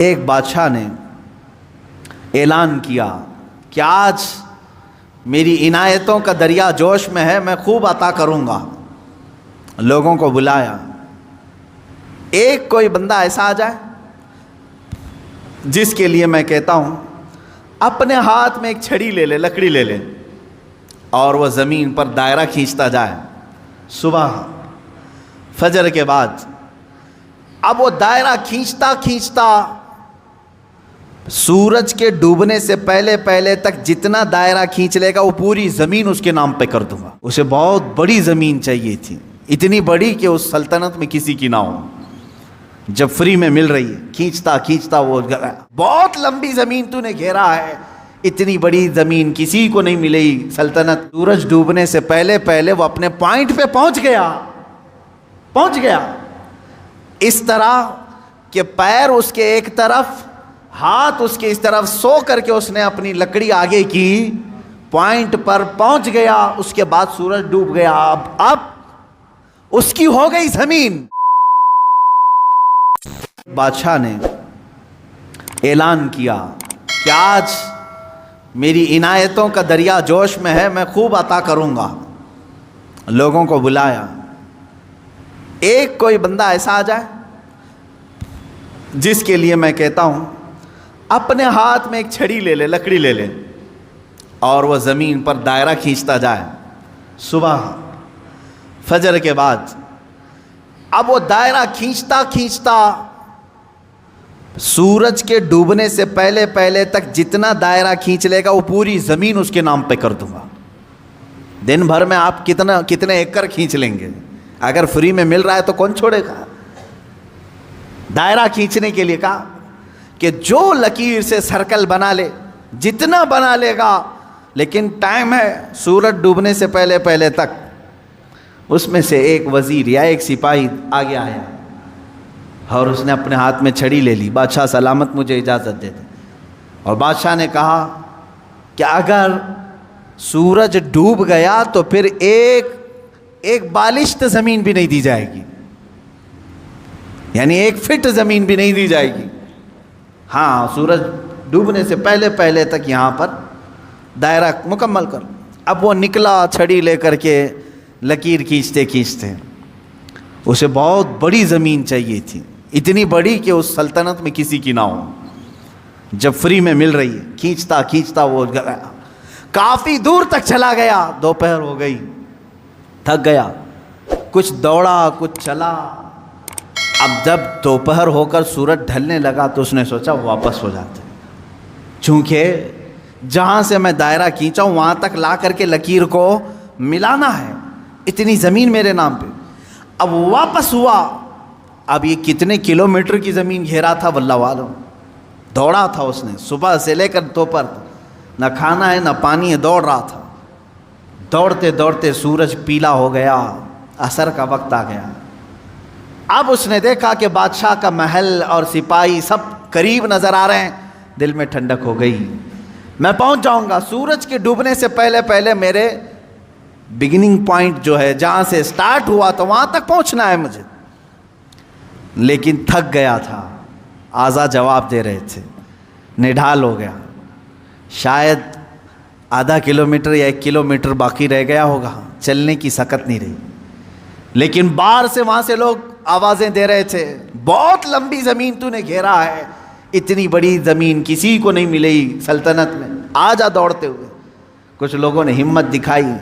ایک بادشاہ نے اعلان کیا کہ آج میری عنایتوں کا دریا جوش میں ہے، میں خوب عطا کروں گا۔ لوگوں کو بلایا، ایک کوئی بندہ ایسا آ جائے جس کے لیے میں کہتا ہوں اپنے ہاتھ میں ایک چھڑی لے لے، لکڑی لے لے، اور وہ زمین پر دائرہ کھینچتا جائے صبح فجر کے بعد۔ اب وہ دائرہ کھینچتا کھینچتا سورج کے ڈوبنے سے پہلے پہلے تک جتنا دائرہ کھینچ لے گا وہ پوری زمین اس کے نام پہ کر دوں گا۔ اسے بہت بڑی زمین چاہیے تھی، اتنی بڑی کہ اس سلطنت میں کسی کی نہ ہو۔ جب فری میں مل رہی ہے، کھینچتا کھینچتا وہ بہت لمبی زمین تو نے گھیرا ہے، اتنی بڑی زمین کسی کو نہیں ملے گی سلطنت۔ سورج ڈوبنے سے پہلے پہلے وہ اپنے پوائنٹ پہ پہنچ گیا اس طرح کہ پیر اس کے ایک طرف، ہاتھ اس کے اس طرف، سو کر کے اس نے اپنی لکڑی آگے کی، پوائنٹ پر پہنچ گیا۔ اس کے بعد سورج ڈوب گیا۔ اب اس کی ہو گئی زمین۔ بادشاہ نے اعلان کیا کہ آج میری عنایتوں کا دریا جوش میں ہے، میں خوب عطا کروں گا۔ لوگوں کو بلایا، ایک کوئی بندہ ایسا آ جائے جس کے لیے میں کہتا ہوں اپنے ہاتھ میں ایک چھڑی لے لے، لکڑی لے لے، اور وہ زمین پر دائرہ کھینچتا جائے صبح فجر کے بعد۔ اب وہ دائرہ کھینچتا کھینچتا سورج کے ڈوبنے سے پہلے پہلے تک جتنا دائرہ کھینچ لے گا وہ پوری زمین اس کے نام پہ کر دوں گا۔ دن بھر میں آپ کتنے ایکڑ کھینچ لیں گے؟ اگر فری میں مل رہا ہے تو کون چھوڑے گا؟ دائرہ کھینچنے کے لیے کہا کہ جو لکیر سے سرکل بنا لے، جتنا بنا لے گا، لیکن ٹائم ہے سورج ڈوبنے سے پہلے پہلے تک۔ اس میں سے ایک وزیر یا ایک سپاہی آگے آیا اور اس نے اپنے ہاتھ میں چھڑی لے لی۔ بادشاہ سلامت مجھے اجازت دے دے۔ اور بادشاہ نے کہا کہ اگر سورج ڈوب گیا تو پھر ایک بالشت زمین بھی نہیں دی جائے گی، یعنی 1 فٹ زمین بھی نہیں دی جائے گی۔ ہاں، سورج ڈوبنے سے پہلے پہلے تک یہاں پر دائرہ مکمل کر۔ اب وہ نکلا چھڑی لے کر کے، لکیر کھینچتے کھینچتے، اسے بہت بڑی زمین چاہیے تھی، اتنی بڑی کہ اس سلطنت میں کسی کی نہ ہو۔ جب فری میں مل رہی ہے، کھینچتا کھینچتا وہ کافی دور تک چلا گیا۔ دوپہر ہو گئی، تھک گیا، کچھ دوڑا کچھ چلا۔ اب جب دوپہر ہو کر سورج ڈھلنے لگا تو اس نے سوچا واپس ہو جاتے، چونکہ جہاں سے میں دائرہ کھینچا ہوں وہاں تک لا کر کے لکیر کو ملانا ہے، اتنی زمین میرے نام پہ۔ اب واپس ہوا۔ اب یہ کتنے کلومیٹر کی زمین گھیرا تھا واللہ عالم۔ دوڑا تھا اس نے صبح سے لے کر دوپہر، نہ کھانا ہے نہ پانی ہے، دوڑ رہا تھا۔ دوڑتے دوڑتے سورج پیلا ہو گیا، عصر کا وقت آ گیا۔ اب اس نے دیکھا کہ بادشاہ کا محل اور سپاہی سب قریب نظر آ رہے ہیں۔ دل میں ٹھنڈک ہو گئی، میں پہنچ جاؤں گا۔ سورج کے ڈوبنے سے پہلے پہلے میرے بگننگ پوائنٹ جو ہے، جہاں سے سٹارٹ ہوا تو وہاں تک پہنچنا ہے مجھے۔ لیکن تھک گیا تھا، اعضا جواب دے رہے تھے، نڈھال ہو گیا۔ شاید آدھا کلومیٹر یا 1 کلومیٹر باقی رہ گیا ہوگا، چلنے کی سکت نہیں رہی۔ لیکن باہر سے وہاں سے لوگ آوازیں دے رہے تھے، بہت لمبی زمین تو نے گھیرا ہے، اتنی بڑی زمین کسی کو نہیں ملے گی سلطنت میں، آ جا دوڑتے ہوئے۔ کچھ لوگوں نے ہمت دکھائی،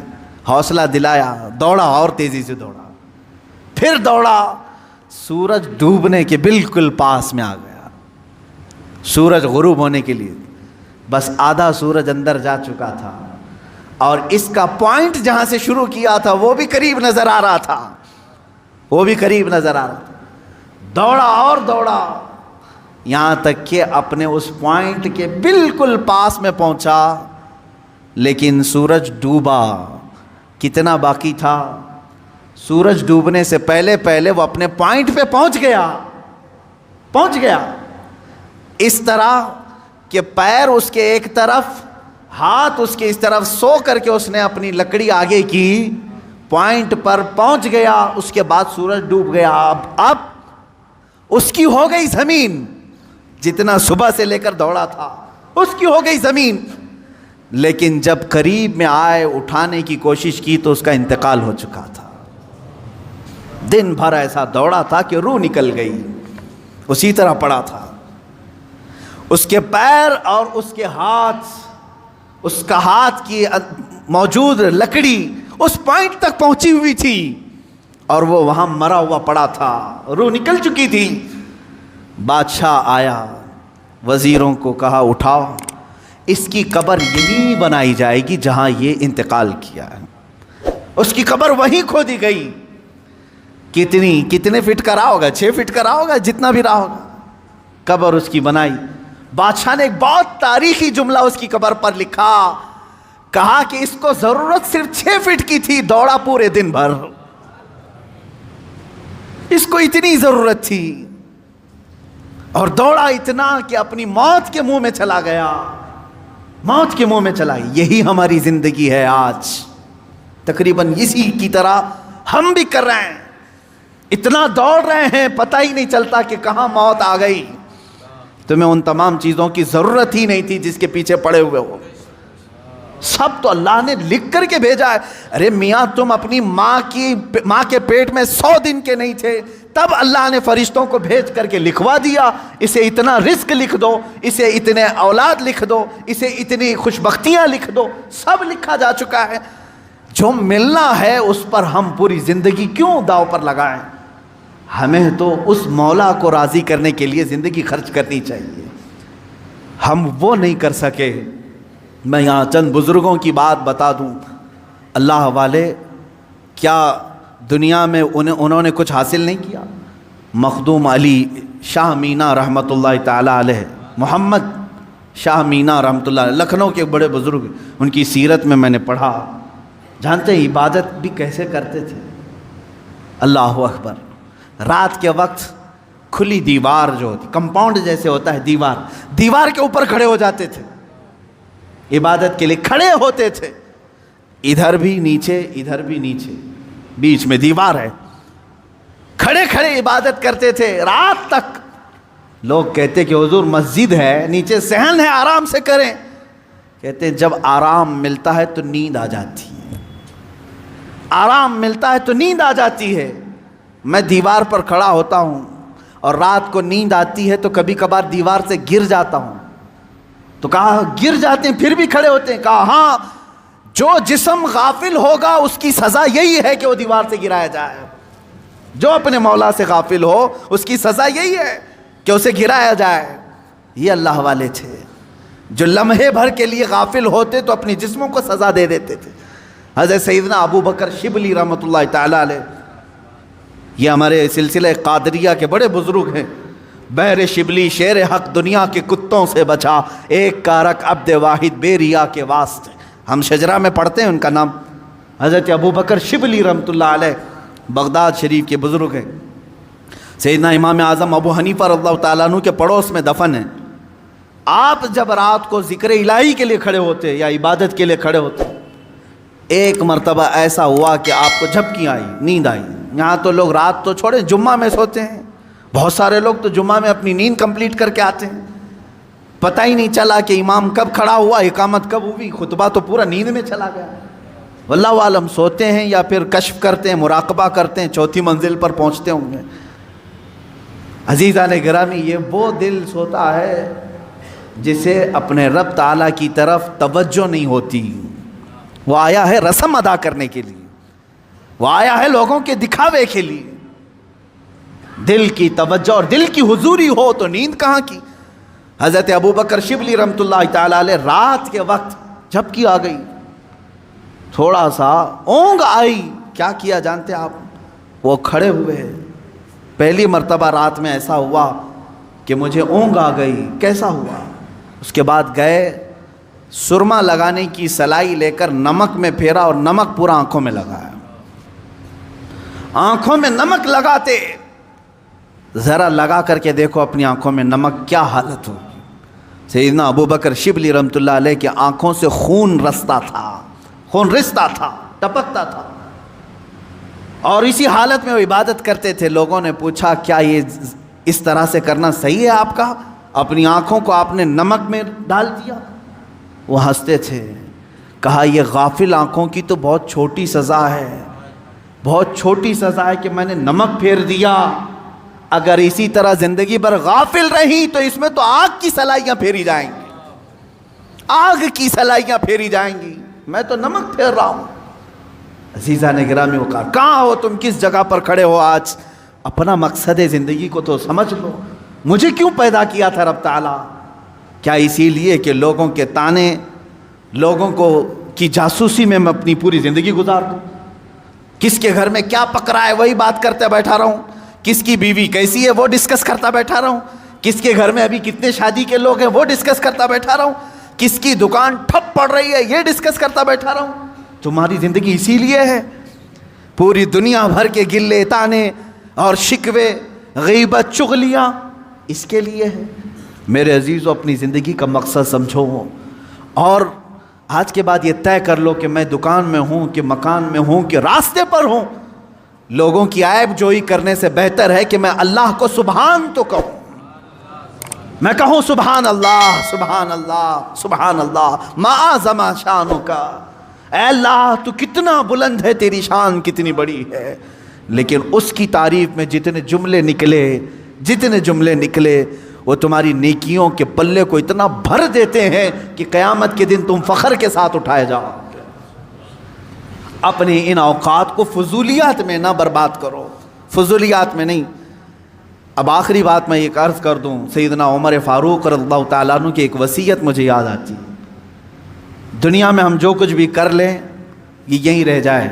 حوصلہ دلایا، دوڑا اور تیزی سے دوڑا، پھر دوڑا۔ سورج ڈوبنے کے بالکل پاس میں آ گیا، سورج غروب ہونے کے لیے بس آدھا سورج اندر جا چکا تھا، اور اس کا پوائنٹ جہاں سے شروع کیا تھا وہ بھی قریب نظر آ رہا تھا، دوڑا اور دوڑا، یہاں تک کہ اپنے اس پوائنٹ کے بالکل پاس میں پہنچا۔ لیکن سورج ڈوبا۔ کتنا باقی تھا؟ سورج ڈوبنے سے پہلے پہلے وہ اپنے پوائنٹ پہ پہنچ گیا اس طرح کہ پیر اس کے ایک طرف، ہاتھ اس کے اس طرف، سو کر کے اس نے اپنی لکڑی آگے کی، پوائنٹ پر پہنچ گیا۔ اس کے بعد سورج ڈوب گیا۔ اب اس کی ہو گئی زمین۔ جتنا صبح سے لے کر دوڑا تھا اس کی ہو گئی زمین. لیکن جب قریب میں آئے اٹھانے کی کوشش کی تو اس کا انتقال ہو چکا تھا. دن بھر ایسا دوڑا تھا کہ روح نکل گئی، اسی طرح پڑا تھا. اس کے پیر اور اس کے ہاتھ، اس کا ہاتھ کی موجود لکڑی اس پوائنٹ تک پہنچی ہوئی تھی اور وہ وہاں مرا ہوا پڑا تھا، روح نکل چکی تھی. بادشاہ آیا، وزیروں کو کہا اٹھاؤ، اس کی قبر یہی بنائی جائے گی جہاں یہ انتقال کیا ہے. اس کی قبر وہیں کھودی گئی. کتنے فٹ کا رہا ہوگا؟ 6 فٹ کا رہا ہوگا، جتنا بھی رہا ہوگا. قبر اس کی بنائی. بادشاہ نے ایک بہت تاریخی جملہ اس کی قبر پر لکھا، کہا کہ اس کو ضرورت صرف 6 فٹ کی تھی، دوڑا پورے دن بھر، اس کو اتنی ضرورت تھی اور دوڑا اتنا کہ اپنی موت کے منہ میں چلا گیا. موت کے منہ میں چلا گیا. یہی ہماری زندگی ہے آج، تقریباً اسی کی طرح ہم بھی کر رہے ہیں. اتنا دوڑ رہے ہیں، پتہ ہی نہیں چلتا کہ کہاں موت آ گئی. تمہیں ان تمام چیزوں کی ضرورت ہی نہیں تھی جس کے پیچھے پڑے ہوئے ہو. سب تو اللہ نے لکھ کر کے بھیجا ہے. ارے میاں تم اپنی ماں کے پیٹ میں 100 دن کے نہیں تھے، تب اللہ نے فرشتوں کو بھیج کر کے لکھوا دیا، اسے اتنا رزق لکھ دو، اسے اتنے اولاد لکھ دو، اسے اتنی خوشبختیاں لکھ دو. سب لکھا جا چکا ہے. جو ملنا ہے اس پر ہم پوری زندگی کیوں داؤ پر لگائیں؟ ہمیں تو اس مولا کو راضی کرنے کے لیے زندگی خرچ کرنی چاہیے. ہم وہ نہیں کر سکے. میں یہاں چند بزرگوں کی بات بتا دوں. اللہ والے کیا دنیا میں انہوں نے کچھ حاصل نہیں کیا؟ مخدوم علی شاہ مینا رحمۃ اللہ تعالی علیہ، محمد شاہ مینا رحمۃ اللہ علیہ، لکھنؤ کے بڑے بزرگ، ان کی سیرت میں میں نے پڑھا. جانتے ہیں عبادت بھی کیسے کرتے تھے؟ اللہ اکبر. رات کے وقت کھلی دیوار جو ہوتی، کمپاؤنڈ جیسے ہوتا ہے، دیوار کے اوپر کھڑے ہو جاتے تھے، عبادت کے لیے کھڑے ہوتے تھے. ادھر بھی نیچے، ادھر بھی نیچے، بیچ میں دیوار ہے. کھڑے کھڑے عبادت کرتے تھے رات تک. لوگ کہتے کہ حضور مسجد ہے، نیچے صحن ہے، آرام سے کریں. کہتے جب آرام ملتا ہے تو نیند آ جاتی ہے، آرام ملتا ہے تو نیند آ جاتی ہے. میں دیوار پر کھڑا ہوتا ہوں اور رات کو نیند آتی ہے تو کبھی کبھار دیوار سے گر جاتا ہوں. تو کہا گر جاتے ہیں پھر بھی کھڑے ہوتے ہیں؟ کہا ہاں، جو جسم غافل ہوگا اس کی سزا یہی ہے کہ وہ دیوار سے گرایا جائے. جو اپنے مولا سے غافل ہو اس کی سزا یہی ہے کہ اسے گرایا جائے. یہ اللہ والے تھے جو لمحے بھر کے لیے غافل ہوتے تو اپنی جسموں کو سزا دے دیتے تھے. حضرت سیدنا ابو بکر شبلی رحمۃ اللہ تعالی علیہ، یہ ہمارے سلسلہ قادریہ کے بڑے بزرگ ہیں. بحر شبلی شیر حق دنیا کے کتوں سے بچا، ایک کارک عبد واحد بے ریا کے واسطے. ہم شجرہ میں پڑھتے ہیں ان کا نام. حضرت ابو بکر شبلی رحمۃ اللہ علیہ بغداد شریف کے بزرگ ہیں. سیدنا امام اعظم ابو حنیفہ رضی اللہ تعالیٰ عنہ کے پڑوس میں دفن ہیں. آپ جب رات کو ذکر الہی کے لیے کھڑے ہوتے یا عبادت کے لیے کھڑے ہوتے، ایک مرتبہ ایسا ہوا کہ آپ کو جھپکی آئی، نیند آئی. یہاں تو لوگ رات تو چھوڑیں، جمعہ میں سوتے ہیں. بہت سارے لوگ تو جمعہ میں اپنی نیند کمپلیٹ کر کے آتے ہیں. پتہ ہی نہیں چلا کہ امام کب کھڑا ہوا، اقامت کب ہوئی، خطبہ تو پورا نیند میں چلا گیا. واللہ عالم سوتے ہیں یا پھر کشف کرتے ہیں، مراقبہ کرتے ہیں، 4تھی منزل پر پہنچتے ہوں گے. عزیزان گرامی، یہ وہ دل سوتا ہے جسے اپنے رب تعالیٰ کی طرف توجہ نہیں ہوتی. وہ آیا ہے رسم ادا کرنے کے لیے، وہ آیا ہے لوگوں کے دکھاوے کے لیے. دل کی توجہ اور دل کی حضوری ہو تو نیند کہاں کی. حضرت ابو بکر شبلی رحمۃ اللہ تعالیٰ علیہ رات کے وقت جھپکی آ گئی، تھوڑا سا اونگ آئی. کیا کیا جانتے آپ؟ وہ کھڑے ہوئے. پہلی مرتبہ رات میں ایسا ہوا کہ مجھے اونگ آ گئی. کیسا ہوا؟ اس کے بعد گئے، سرما لگانے کی سلائی لے کر نمک میں پھیرا اور نمک پورا آنکھوں میں لگایا. آنکھوں میں نمک لگاتے، ذرا لگا کر کے دیکھو اپنی آنکھوں میں نمک کیا حالت ہوگی. سیدنا ابو بکر شبلی رحمۃ اللہ علیہ کی آنکھوں سے خون رستا تھا، خون رستا تھا، ٹپکتا تھا. اور اسی حالت میں وہ عبادت کرتے تھے. لوگوں نے پوچھا کیا یہ اس طرح سے کرنا صحیح ہے آپ کا؟ اپنی آنکھوں کو آپ نے نمک میں ڈال دیا. وہ ہنستے تھے. کہا یہ غافل آنکھوں کی تو بہت چھوٹی سزا ہے, بہت چھوٹی سزا ہے کہ میں نے نمک پھیر دیا. اگر اسی طرح زندگی بھر غافل رہی تو اس میں تو آگ کی سلائیاں پھیری جائیں گی, آگ کی سلائیاں پھیری جائیں گی. میں تو نمک پھیر رہا ہوں. عزیزان گرامی وقار, کہاں ہو تم, کس جگہ پر کھڑے ہو آج؟ اپنا مقصد زندگی کو تو سمجھ لو. مجھے کیوں پیدا کیا تھا رب تعالیٰ؟ کیا اسی لیے کہ لوگوں کے تانے, لوگوں کو کی جاسوسی میں اپنی پوری زندگی گزار دوں؟ کس کے گھر میں کیا پک رہا ہے وہی بات کرتے بیٹھا رہوں, کس کی بیوی کیسی ہے وہ ڈسکس کرتا بیٹھا رہوں, کس کے گھر میں ابھی کتنے شادی کے لوگ ہیں وہ ڈسکس کرتا بیٹھا رہوں, کس کی دکان ٹھپ پڑ رہی ہے یہ ڈسکس کرتا بیٹھا رہوں؟ تمہاری زندگی اسی لیے ہے. پوری دنیا بھر کے گلے تانے اور شکوے, غیبت, چغلیاں اس کے لیے ہے. میرے عزیزو, اپنی زندگی کا مقصد سمجھو, اور آج کے بعد یہ طے کر لو کہ میں دکان میں ہوں کہ مکان میں ہوں کہ راستے پر ہوں, لوگوں کی عیب جوئی کرنے سے بہتر ہے کہ میں اللہ کو سبحان تو کہوں. میں کہوں سبحان اللہ, سبحان اللہ, سبحان اللہ, ما اعظم شانک. اے اللہ تو کتنا بلند ہے, تیری شان کتنی بڑی ہے. لیکن اس کی تعریف میں جتنے جملے نکلے وہ تمہاری نیکیوں کے پلے کو اتنا بھر دیتے ہیں کہ قیامت کے دن تم فخر کے ساتھ اٹھائے جاؤ. اپنے ان اوقات کو فضولیات میں نہ برباد کرو, فضولیات میں نہیں. اب آخری بات میں یہ عرض کر دوں, سیدنا عمر فاروق رضی اللہ تعالیٰ عنہ کی ایک وصیت مجھے یاد آتی ہے. دنیا میں ہم جو کچھ بھی کر لیں یہ یہیں رہ جائے,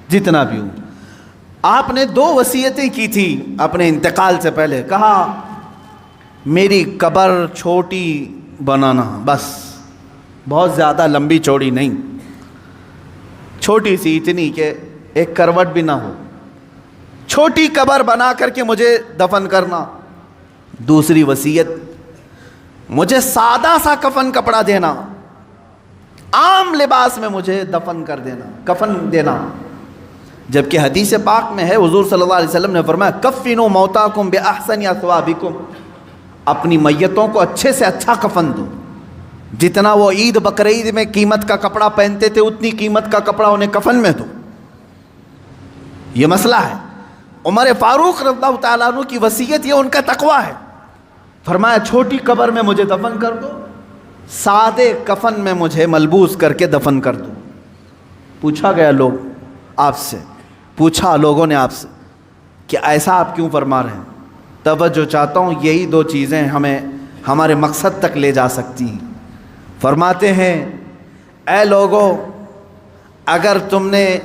جتنا بھی ہوں. آپ نے 2 وصیتیں کی تھی اپنے انتقال سے پہلے. کہا میری قبر چھوٹی بنانا, بس بہت زیادہ لمبی چوڑی نہیں, چھوٹی سی, اتنی کہ ایک کروٹ بھی نہ ہو, چھوٹی قبر بنا کر کے مجھے دفن کرنا. دوسری وصیت, مجھے سادہ سا کفن کپڑا دینا, عام لباس میں مجھے دفن کر دینا, کفن دینا. جبکہ حدیث پاک میں ہے, حضور صلی اللہ علیہ وسلم نے فرمایا کفنوا موتاکم باحسن اثوابکم, اپنی میتوں کو اچھے سے اچھا کفن دو. جتنا وہ عید بقرعید میں قیمت کا کپڑا پہنتے تھے اتنی قیمت کا کپڑا انہیں کفن میں دو. یہ مسئلہ ہے. عمر فاروق رضی اللہ تعالیٰ عنہ کی وصیت یہ ان کا تقویٰ ہے. فرمایا چھوٹی قبر میں مجھے دفن کر دو, سادے کفن میں مجھے ملبوس کر کے دفن کر دو. پوچھا گیا لوگوں نے آپ سے کہ ایسا آپ کیوں فرما رہے ہیں؟ توجہ چاہتا ہوں, یہی 2 چیزیں ہمیں ہمارے مقصد تک لے جا سکتی ہیں. فرماتے ہیں اے لوگو, اگر تم نے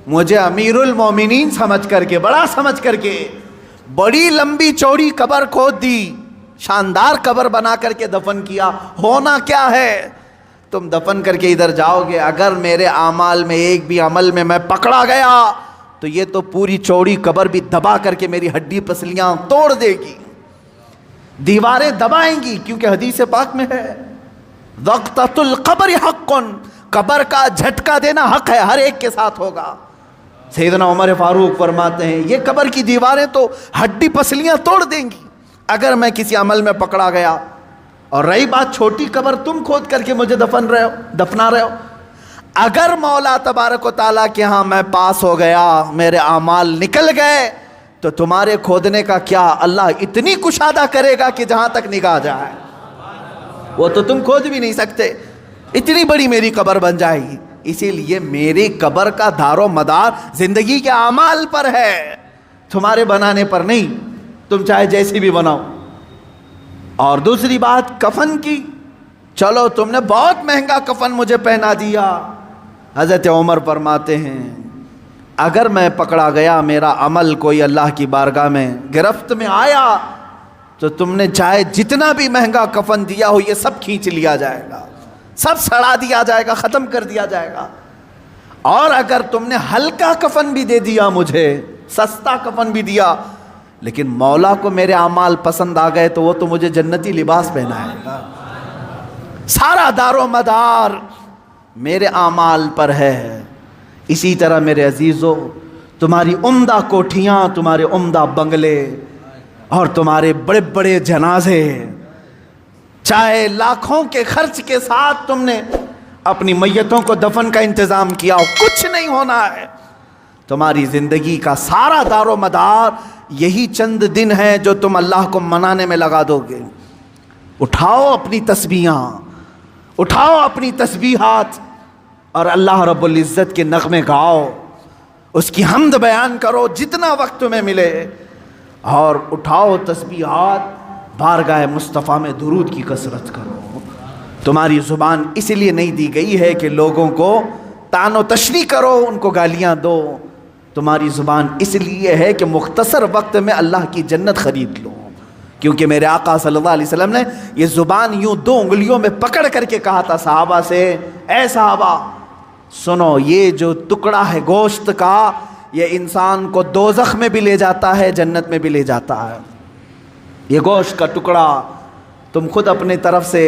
مجھے امیر المومنین سمجھ کر کے, بڑا سمجھ کر کے بڑی لمبی چوڑی قبر کھود دی, شاندار قبر بنا کر کے دفن کیا, ہونا کیا ہے؟ تم دفن کر کے ادھر جاؤ گے, اگر میرے اعمال میں ایک بھی عمل میں پکڑا گیا تو یہ تو پوری چوڑی قبر بھی دبا کر کے میری ہڈی پسلیاں توڑ دے گی, دیواریں دبائیں گی. کیونکہ حدیث پاک میں ہے وقتۃ القبر حق, قبر کا جھٹکا دینا حق ہے, ہر ایک کے ساتھ ہوگا. سیدنا عمر فاروق فرماتے ہیں یہ قبر کی دیواریں تو ہڈی پسلیاں توڑ دیں گی اگر میں کسی عمل میں پکڑا گیا. اور رہی بات چھوٹی قبر, تم کھود کر کے مجھے دفنا رہے ہو. اگر مولا تبارک و تعالیٰ کے ہاں میں پاس ہو گیا, میرے اعمال نکل گئے, تو تمہارے کھودنے کا کیا, اللہ اتنی کشادہ کرے گا کہ جہاں تک نگاہ جائے وہ تو تم کھود بھی نہیں سکتے, اتنی بڑی میری قبر بن جائے گی. اسی لیے میری قبر کا دار و مدار زندگی کے اعمال پر ہے, تمہارے بنانے پر نہیں, تم چاہے جیسی بھی بناؤ. اور دوسری بات کفن کی, چلو تم نے بہت مہنگا کفن مجھے پہنا دیا. حضرت عمر فرماتے ہیں اگر میں پکڑا گیا, میرا عمل کوئی اللہ کی بارگاہ میں گرفت میں آیا, تو تم نے چاہے جتنا بھی مہنگا کفن دیا ہو یہ سب کھینچ لیا جائے گا, سب سڑا دیا جائے گا, ختم کر دیا جائے گا. اور اگر تم نے ہلکا کفن بھی دے دیا مجھے, سستا کفن بھی دیا, لیکن مولا کو میرے اعمال پسند آ گئے تو وہ تو مجھے جنتی لباس پہنائے گا. سارا دار و مدار میرے اعمال پر ہے. اسی طرح میرے عزیزو, تمہاری عمدہ کوٹھیاں, تمہارے عمدہ بنگلے اور تمہارے بڑے بڑے جنازے, چاہے لاکھوں کے خرچ کے ساتھ تم نے اپنی میتوں کو دفن کا انتظام کیا ہو، کچھ نہیں ہونا ہے۔ تمہاری زندگی کا سارا دار و مدار یہی چند دن ہے جو تم اللہ کو منانے میں لگا دو گے۔ اٹھاؤ اپنی تسبیحاں، اٹھاؤ اپنی تسبیحات اور اللہ رب العزت کے نغمے گاؤ، اس کی حمد بیان کرو جتنا وقت تمہیں ملے، اور اٹھاؤ تسبیحات، بارگاہ مصطفیٰ میں درود کی کثرت کرو۔ تمہاری زبان اس لیے نہیں دی گئی ہے کہ لوگوں کو طعن و تشنیع کرو، ان کو گالیاں دو، تمہاری زبان اس لیے ہے کہ مختصر وقت میں اللہ کی جنت خرید لو۔ کیونکہ میرے آقا صلی اللہ علیہ وسلم نے یہ زبان یوں 2 انگلیوں میں پکڑ کر کے کہا تھا صحابہ سے، اے صحابہ سنو، یہ جو ٹکڑا ہے گوشت کا، یہ انسان کو دوزخ میں بھی لے جاتا ہے، جنت میں بھی لے جاتا ہے۔ یہ گوشت کا ٹکڑا، تم خود اپنے طرف سے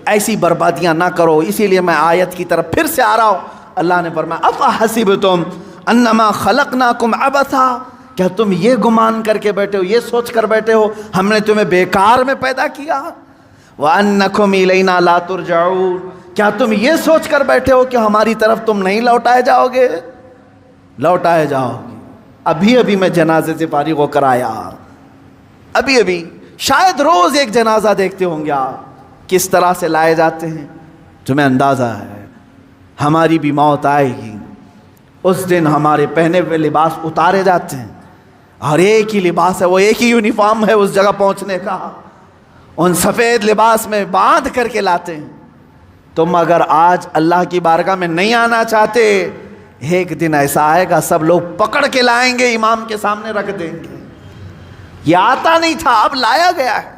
ایسی بربادیاں نہ کرو۔ اسی لیے میں آیت کی طرف پھر سے آ رہا ہوں۔ اللہ نے فرمایا افحسبتم انما خلقناکم عبثا، کیا تم یہ گمان کر کے بیٹھے ہو، یہ سوچ کر بیٹھے ہو ہم نے تمہیں بیکار میں پیدا کیا؟ وانکم الینا لا ترجعون، کیا تم یہ سوچ کر بیٹھے ہو کہ ہماری طرف تم نہیں لوٹائے جاؤ گے؟ لوٹائے جاؤ گے۔ ابھی ابھی میں جنازے سے فارغ ہو کر آیا، ابھی شاید روز ایک جنازہ دیکھتے ہوں گے آپ، کس طرح سے لائے جاتے ہیں، تمہیں اندازہ ہے ہماری بھی موت آئے گی۔ اس دن ہمارے پہنے ہوئے لباس اتارے جاتے ہیں، اور ایک ہی لباس ہے، وہ ایک ہی یونیفارم ہے اس جگہ پہنچنے کا، ان سفید لباس میں باندھ کر کے لاتے ہیں۔ تم اگر آج اللہ کی بارگاہ میں نہیں آنا چاہتے، ایک دن ایسا آئے گا سب لوگ پکڑ کے لائیں گے، امام کے سامنے رکھ دیں گے۔ یہ آتا نہیں تھا، اب لایا گیا ہے۔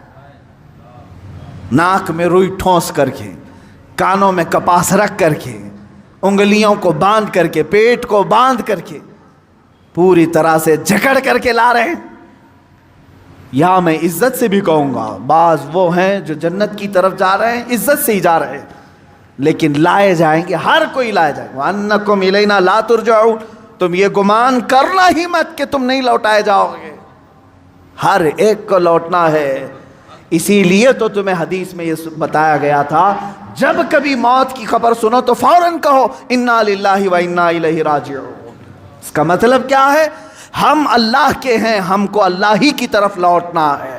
ناک میں روئی ٹھونس کر کے، کانوں میں کپاس رکھ کر کے، انگلیوں کو باندھ کر کے، پیٹ کو باندھ کر کے، پوری طرح سے جکڑ کر کے لا رہے ہیں۔ یا میں عزت سے بھی کہوں گا، بعض وہ ہیں جو جنت کی طرف جا رہے ہیں، عزت سے ہی جا رہے ہیں، لیکن لائے جائیں گے، ہر کوئی لائے جائے گا۔ وَأَنَّكُمْ إِلَيْنَا لَا تُرْجَعُونَ، تم یہ گمان کرنا ہی مت کہ تم نہیں لوٹائے جاؤ گے، ہر ایک کو لوٹنا ہے۔ اسی لیے تو تمہیں حدیث میں یہ بتایا گیا تھا، جب کبھی موت کی خبر سنو تو فوراً کہو اِنَّا لِلَّهِ وَإِنَّا إِلَيْهِ راجعون۔ اس کا مطلب کیا ہے؟ ہم اللہ کے ہیں، ہم کو اللہ ہی کی طرف لوٹنا ہے۔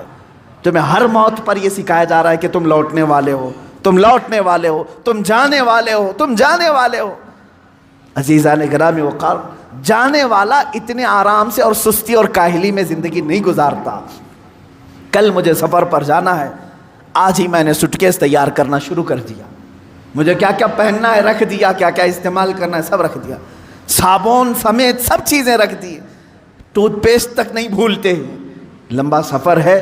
تمہیں ہر موت پر یہ سکھایا جا رہا ہے کہ تم لوٹنے والے ہو، تم لوٹنے والے ہو، تم جانے والے ہو، تم جانے والے ہو۔ عزیزان گرامی وقار، جانے والا اتنے آرام سے اور سستی اور کاہلی میں زندگی نہیں گزارتا۔ کل مجھے سفر پر جانا ہے، آج ہی میں نے سوٹکیس تیار کرنا شروع کر دیا، مجھے کیا کیا پہننا ہے رکھ دیا، کیا کیا استعمال کرنا ہے سب رکھ دیا، صابن سمیت سب چیزیں رکھ دی، ٹوتھ پیسٹ تک نہیں بھولتے۔ لمبا سفر ہے،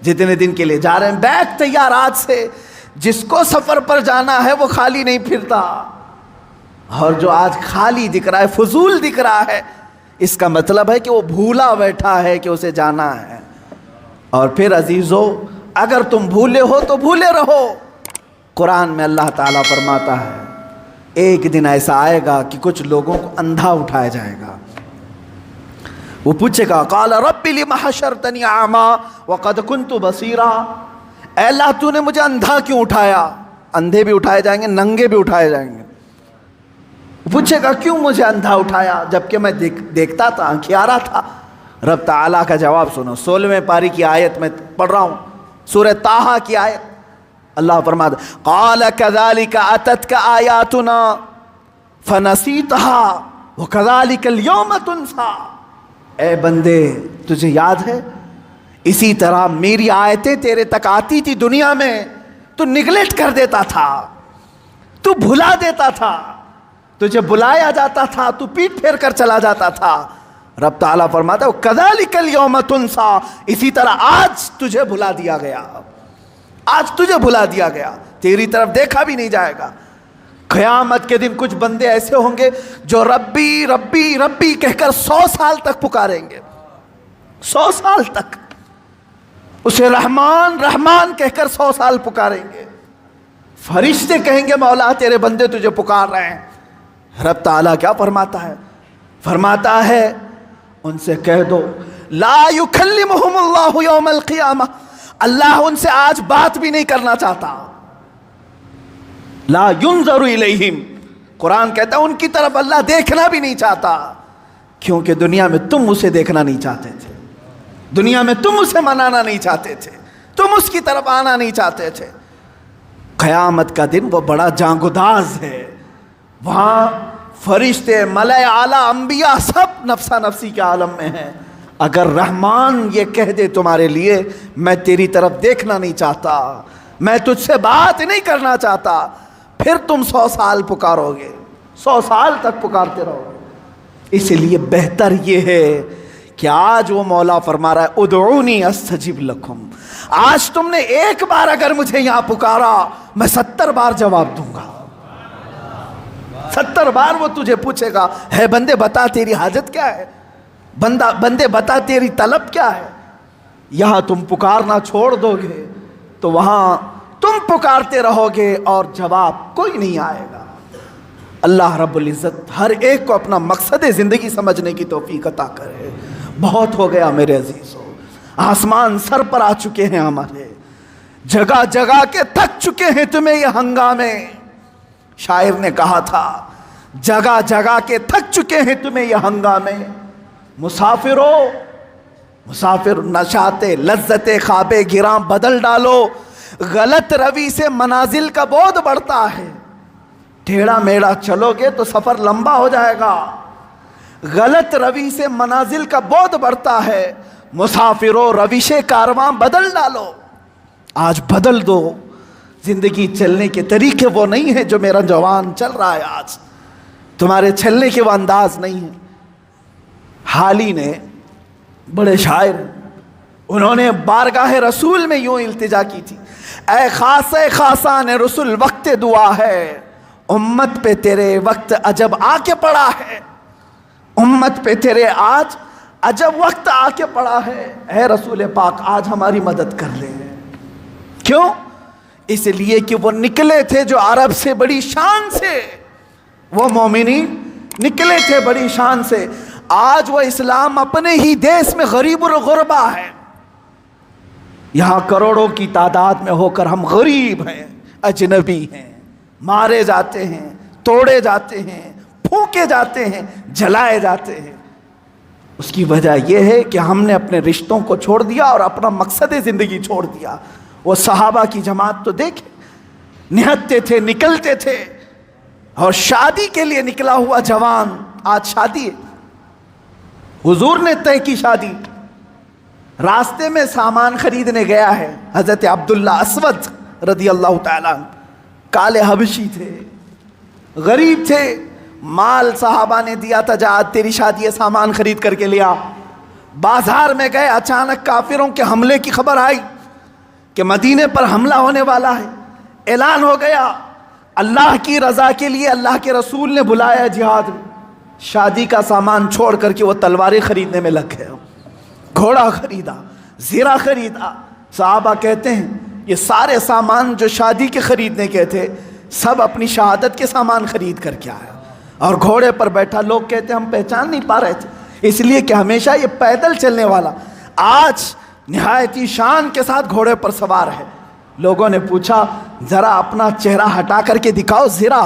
جتنے دن کے لیے جا رہے ہیں، بیگ تیار آج سے۔ جس کو سفر پر جانا ہے وہ خالی نہیں پھرتا، اور جو آج خالی دکھ رہا ہے، فضول دکھ رہا ہے، اس کا مطلب ہے کہ وہ بھولا بیٹھا ہے کہ اسے جانا ہے۔ اور پھر عزیزو، اگر تم بھولے ہو تو بھولے رہو۔ قرآن میں اللہ تعالیٰ فرماتا ہے ایک دن ایسا آئے گا کہ کچھ لوگوں کو اندھا اٹھایا جائے گا، وہ پوچھے گا قال رب لم حشرتنی اعما وقد كنت بصیرا، اے اللہ تو نے مجھے اندھا کیوں اٹھایا؟ اندھے بھی اٹھائے جائیں گے، ننگے بھی اٹھائے جائیں گے۔ پوچھے گا کیوں مجھے اندھا اٹھایا جبکہ میں دیکھتا تھا، آنکھیارا تھا؟ رب تعالیٰ کا جواب سنو، 16ویں پاری کی آیت میں پڑھ رہا ہوں، سورہ طٰہٰ کی آیت۔ اللہ فرماتا قال كذلك اتتك آیاتنا فنسیتها وكذلك اليوم تنسى، اے بندے تجھے یاد ہے اسی طرح میری آیتیں تیرے تک آتی تھی دنیا میں، تو نگلیکٹ کر دیتا تھا، تو بھلا دیتا تھا، تجھے بلایا جاتا تھا تو پیٹ پھیر کر چلا جاتا تھا۔ رب تعالیٰ فرماتا ہے کذالک الیوم تنسیٰ، اسی طرح آج تجھے بھلا دیا گیا، آج تجھے بھلا دیا گیا، تیری طرف دیکھا بھی نہیں جائے گا۔ قیامت کے دن کچھ بندے ایسے ہوں گے جو ربی ربی ربی کہہ کر 100 سال تک پکاریں گے، 100 سال تک اسے رحمان رحمان کہہ کر 100 سال پکاریں گے۔ فرشتے کہیں گے مولا تیرے بندے تجھے پکار رہے ہیں۔ رب تعالیٰ کیا فرماتا ہے؟ فرماتا ہے ان سے کہہ دو لا یکلمہم اللہ یوم القیامہ، اللہ ان سے آج بات بھی نہیں کرنا چاہتا۔ لا ينظر الیہم، قرآن کہتا ہے ان کی طرف اللہ دیکھنا بھی نہیں چاہتا، کیونکہ دنیا میں تم اسے دیکھنا نہیں چاہتے تھے، دنیا میں تم اسے منانا نہیں چاہتے تھے، تم اس کی طرف آنا نہیں چاہتے تھے۔ قیامت کا دن وہ بڑا جانگداز ہے، وہاں فرشتے، ملائے اعلیٰ، انبیاء سب نفسا نفسی کے عالم میں ہیں۔ اگر رحمان یہ کہہ دے تمہارے لیے میں تیری طرف دیکھنا نہیں چاہتا، میں تجھ سے بات نہیں کرنا چاہتا، پھر تم 100 سال پکارو گے، 100 سال تک پکارتے رہو گے۔ اس لیے بہتر یہ ہے کہ آج وہ مولا فرما رہا ہے ادعونی استجب لکم، آج تم نے ایک بار اگر مجھے یہاں پکارا میں 70 بار جواب دوں گا، 70 بار وہ تجھے پوچھے گا، ہے بندے بتا تیری حاجت کیا ہے، بندے بتا تیری طلب کیا ہے۔ یہاں تم پکارنا چھوڑ دو گے تو وہاں تم پکارتے رہو گے اور جواب کوئی نہیں آئے گا۔ اللہ رب العزت ہر ایک کو اپنا مقصد زندگی سمجھنے کی توفیق عطا کرے۔ بہت ہو گیا میرے عزیزو، آسمان سر پر آ چکے ہیں ہمارے، جگہ جگہ کے تھک چکے ہیں تمہیں یہ ہنگامے۔ شاعر نے کہا تھا جگہ جگہ کے تھک چکے ہیں تمہیں یہ ہنگامے، مسافرو مسافر نشاط لذت خواب گراں بدل ڈالو، غلط روی سے منازل کا بودھ بڑھتا ہے، ٹیڑھا میڑھا چلو گے تو سفر لمبا ہو جائے گا، غلط روی سے منازل کا بودھ بڑھتا ہے، مسافرو روش کارواں بدل ڈالو۔ آج بدل دو، زندگی چلنے کے طریقے وہ نہیں ہیں جو میرا جوان چل رہا ہے، آج تمہارے چلنے کے وہ انداز نہیں ہیں۔ حالی نے بڑے شاعر، انہوں نے بارگاہ رسول میں یوں التجا کی تھی، اے خاصان رسول وقت دعا ہے، امت پہ تیرے وقت عجب آ کے پڑا ہے، امت پہ تیرے آج عجب وقت آ کے پڑا ہے، اے رسول پاک آج ہماری مدد کر لے۔ کیوں؟ اس لیے کہ وہ نکلے تھے جو عرب سے بڑی شان سے، وہ مومنین نکلے تھے بڑی شان سے، آج وہ اسلام اپنے ہی دیس میں غریب الغربا ہے، یہاں کروڑوں کی تعداد میں ہو کر ہم غریب ہیں، اجنبی ہیں، مارے جاتے ہیں، توڑے جاتے ہیں، پھونکے جاتے ہیں، جلائے جاتے ہیں۔ اس کی وجہ یہ ہے کہ ہم نے اپنے رشتوں کو چھوڑ دیا اور اپنا مقصد زندگی چھوڑ دیا۔ وہ صحابہ کی جماعت تو دیکھیں، نہتے تھے، نکلتے تھے، اور شادی کے لیے نکلا ہوا جوان آج شادی ہے، حضور نے طے کی شادی، راستے میں سامان خریدنے گیا ہے، حضرت عبداللہ اسود رضی اللہ تعالیٰ عنہ، کالے حبشی تھے، غریب تھے، مال صحابہ نے دیا تھا جا تیری شادی ہے، سامان خرید کر کے لیا۔ بازار میں گئے، اچانک کافروں کے حملے کی خبر آئی کہ مدینے پر حملہ ہونے والا ہے، اعلان ہو گیا، اللہ کی رضا کے لیے اللہ کے رسول نے بلایا جہاد میں، شادی کا سامان چھوڑ کر کے وہ تلواریں خریدنے میں لگ گئے، گھوڑا خریدا، زیرہ خریدا۔ صحابہ کہتے ہیں یہ سارے سامان جو شادی کے خریدنے کے تھے سب اپنی شہادت کے سامان خرید کر کے آیا، اور گھوڑے پر بیٹھا، لوگ کہتے ہیں ہم پہچان نہیں پا رہے تھے، اس لیے کہ ہمیشہ یہ پیدل چلنے والا آج نہایتی شان کے ساتھ گھوڑے پر سوار ہے۔ لوگوں نے پوچھا ذرا اپنا چہرہ ہٹا کر کے دکھاؤ، زیرہ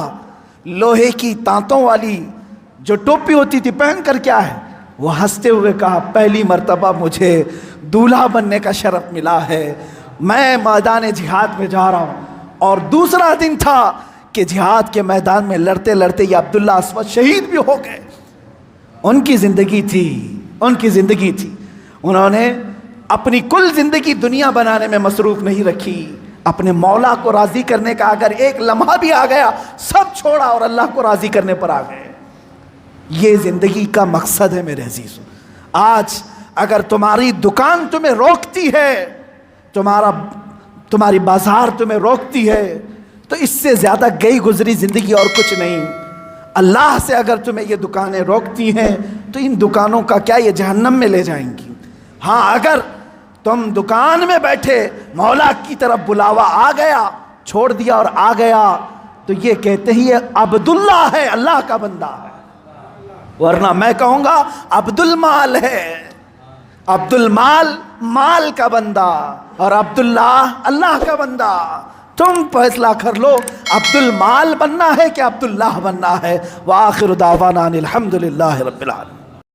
لوہے کی تانتوں والی جو ٹوپی ہوتی تھی پہن کر کیا ہے؟ وہ ہنستے ہوئے کہا پہلی مرتبہ مجھے دولہا بننے کا شرف ملا ہے، میں میدان جہاد میں جا رہا ہوں، اور دوسرا دن تھا کہ جہاد کے میدان میں لڑتے لڑتے یہ عبداللہ اسود شہید بھی ہو گئے۔ ان کی زندگی تھی، ان کی زندگی تھی، انہوں نے اپنی کل زندگی دنیا بنانے میں مصروف نہیں رکھی، اپنے مولا کو راضی کرنے کا اگر ایک لمحہ بھی آ گیا سب چھوڑا اور اللہ کو راضی کرنے پر آ گئے۔ یہ زندگی کا مقصد ہے میرے عزیزو۔ آج اگر تمہاری دکان تمہیں روکتی ہے، تمہاری بازار تمہیں روکتی ہے، تو اس سے زیادہ گئی گزری زندگی اور کچھ نہیں۔ اللہ سے اگر تمہیں یہ دکانیں روکتی ہیں تو ان دکانوں کا کیا یہ جہنم میں لے جائیں گی۔ ہاں اگر تم دکان میں بیٹھے مولا کی طرف بلاوا آ گیا، چھوڑ دیا اور آ گیا، تو یہ کہتے ہی عبداللہ ہے، اللہ کا بندہ ہے، ورنہ میں کہوں گا عبد المال ہے، عبد المال مال کا بندہ، اور عبداللہ اللہ کا بندہ۔ تم فیصلہ کر لو عبد المال بننا ہے کہ عبداللہ بننا ہے۔ وآخر دعوانا ان الحمد للہ رب العالمین۔